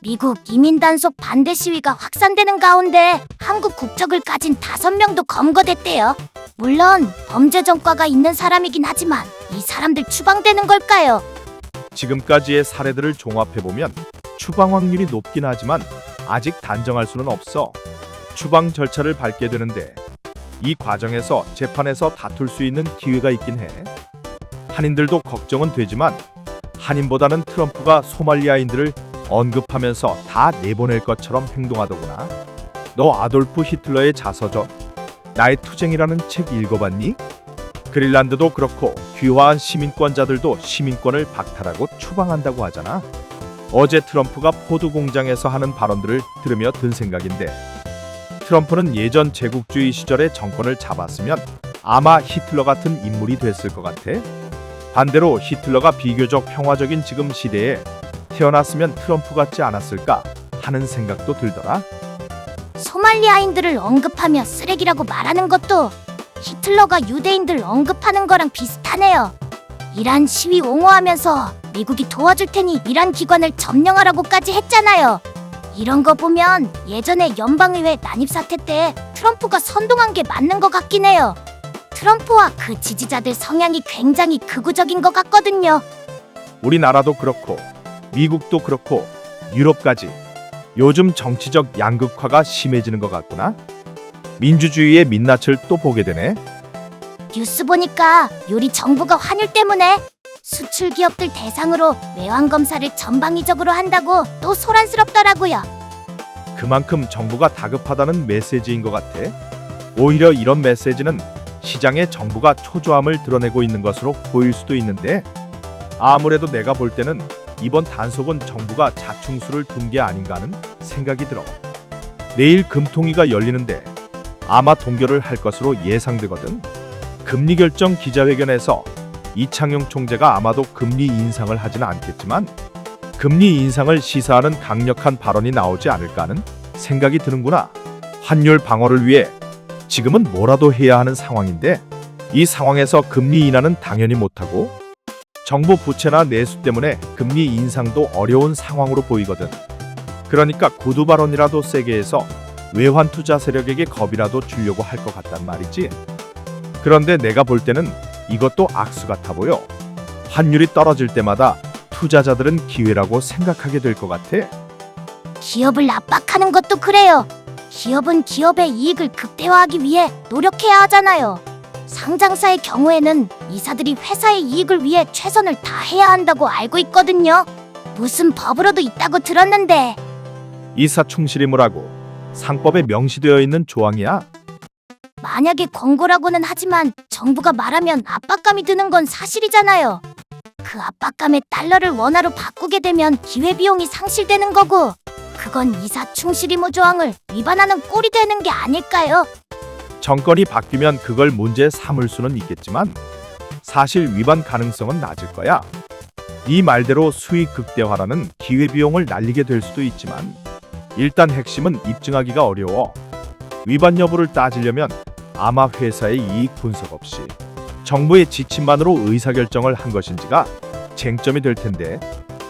미국 이민 단속 반대 시위가 확산되는 가운데 한국 국적을 가진 5명도 검거됐대요. 물론 범죄 전과가 있는 사람이긴 하지만 이 사람들 추방되는 걸까요? 지금까지의 사례들을 종합해보면 추방 확률이 높긴 하지만 아직 단정할 수는 없어. 추방 절차를 밟게 되는데 이 과정에서 재판에서 다툴 수 있는 기회가 있긴 해. 한인들도 걱정은 되지만 한인보다는 트럼프가 소말리아인들을 언급하면서 다 내보낼 것처럼 행동하더구나. 너 아돌프 히틀러의 자서전 나의 투쟁이라는 책 읽어봤니? 그린란드도 그렇고 귀화한 시민권자들도 시민권을 박탈하고 추방한다고 하잖아. 어제 트럼프가 포드 공장에서 하는 발언들을 들으며 든 생각인데, 트럼프는 예전 제국주의 시절에 정권을 잡았으면 아마 히틀러 같은 인물이 됐을 것 같아. 반대로 히틀러가 비교적 평화적인 지금 시대에 태어났으면 트럼프 같지 않았을까 하는 생각도 들더라. 소말리아인들을 언급하며 쓰레기라고 말하는 것도 히틀러가 유대인들 언급하는 거랑 비슷하네요. 이란 시위 옹호하면서 미국이 도와줄 테니 이란 기관을 점령하라고까지 했잖아요. 이런 거 보면 예전에 연방의회 난입사태 때 트럼프가 선동한 게 맞는 것 같긴 해요. 트럼프와 그 지지자들 성향이 굉장히 극우적인 것 같거든요. 우리나라도 그렇고 미국도 그렇고 유럽까지 요즘 정치적 양극화가 심해지는 것 같구나. 민주주의의 민낯을 또 보게 되네. 뉴스 보니까 요리 정부가 환율 때문에 수출 기업들 대상으로 외환 검사를 전방위적으로 한다고 또 소란스럽더라고요. 그만큼 정부가 다급하다는 메시지인 것 같아. 오히려 이런 메시지는 시장에 정부가 초조함을 드러내고 있는 것으로 보일 수도 있는데, 아무래도 내가 볼 때는 이번 단속은 정부가 자충수를 둔 게 아닌가 하는 생각이 들어. 내일 금통위가 열리는데 아마 동결을 할 것으로 예상되거든. 금리 결정 기자회견에서 이창용 총재가 아마도 금리 인상을 하지는 않겠지만 금리 인상을 시사하는 강력한 발언이 나오지 않을까 하는 생각이 드는구나. 환율 방어를 위해 지금은 뭐라도 해야 하는 상황인데, 이 상황에서 금리 인하는 당연히 못하고 정부 부채나 내수 때문에 금리 인상도 어려운 상황으로 보이거든. 그러니까 구두 발언이라도 세게 해서 외환 투자 세력에게 겁이라도 주려고 할 것 같단 말이지. 그런데 내가 볼 때는 이것도 악수 같아 보여. 환율이 떨어질 때마다 투자자들은 기회라고 생각하게 될 것 같아. 기업을 압박하는 것도 그래요. 기업은 기업의 이익을 극대화하기 위해 노력해야 하잖아요. 상장사의 경우에는 이사들이 회사의 이익을 위해 최선을 다해야 한다고 알고 있거든요. 무슨 법으로도 있다고 들었는데. 이사 충실임이라고 상법에 명시되어 있는 조항이야. 만약에 권고라고는 하지만 정부가 말하면 압박감이 드는 건 사실이잖아요. 그 압박감에 달러를 원화로 바꾸게 되면 기회비용이 상실되는 거고, 그건 이사 충실의무 조항을 위반하는 꼴이 되는 게 아닐까요? 정권이 바뀌면 그걸 문제 삼을 수는 있겠지만 사실 위반 가능성은 낮을 거야. 네 말대로 수익 극대화라는 기회비용을 날리게 될 수도 있지만 일단 핵심은 입증하기가 어려워. 위반 여부를 따지려면 아마 회사의 이익 분석 없이 정부의 지침만으로 의사결정을 한 것인지가 쟁점이 될 텐데,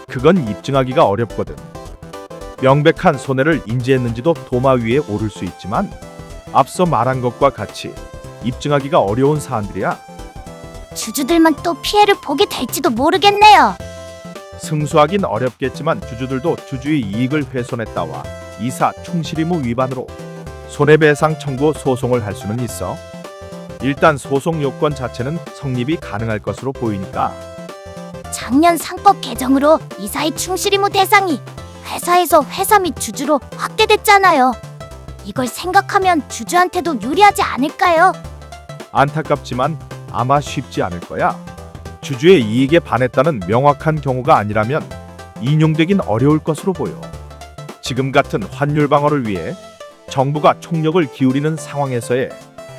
그건 입증하기가 어렵거든. 명백한 손해를 인지했는지도 도마 위에 오를 수 있지만 앞서 말한 것과 같이 입증하기가 어려운 사안들이야. 주주들만 또 피해를 보게 될지도 모르겠네요. 승소하긴 어렵겠지만 주주들도 주주의 이익을 훼손했다와 이사 충실의무 위반으로 손해배상 청구 소송을 할 수는 있어. 일단 소송 요건 자체는 성립이 가능할 것으로 보이니까. 작년 상법 개정으로 이사의 충실의무 대상이 회사에서 회사 및 주주로 확대됐잖아요. 이걸 생각하면 주주한테도 유리하지 않을까요? 안타깝지만 아마 쉽지 않을 거야. 주주의 이익에 반했다는 명확한 경우가 아니라면 인용되긴 어려울 것으로 보여. 지금 같은 환율 방어를 위해 정부가 총력을 기울이는 상황에서의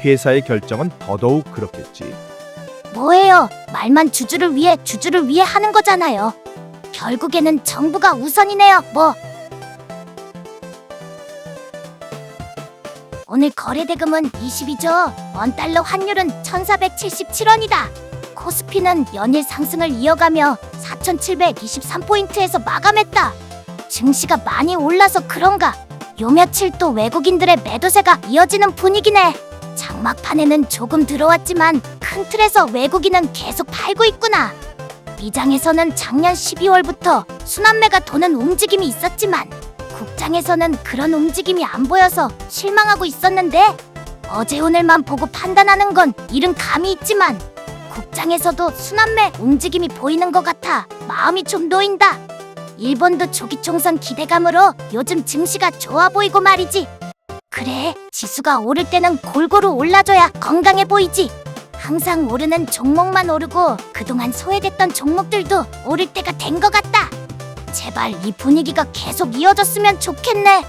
회사의 결정은 더더욱 그렇겠지. 뭐예요? 말만 주주를 위해 하는 거잖아요. 결국에는 정부가 우선이네요. 오늘 거래대금은 22조, 원달러 환율은 1,477원이다. 코스피는 연일 상승을 이어가며 4,723포인트에서 마감했다. 증시가 많이 올라서 그런가 요 며칠 또 외국인들의 매도세가 이어지는 분위기네. 장막판에는 조금 들어왔지만 큰 틀에서 외국인은 계속 팔고 있구나. 미장에서는 작년 12월부터 순환매가 도는 움직임이 있었지만 국장에서는 그런 움직임이 안 보여서 실망하고 있었는데 어제 오늘만 보고 판단하는 건 이른 감이 있지만 국장에서도 순환매 움직임이 보이는 것 같아 마음이 좀 놓인다. 일본도 조기 총선 기대감으로 요즘 증시가 좋아 보이고 말이지. 그래, 지수가 오를 때는 골고루 올라줘야 건강해 보이지. 항상 오르는 종목만 오르고 그동안 소외됐던 종목들도 오를 때가 된 것 같다. 제발 이 분위기가 계속 이어졌으면 좋겠네.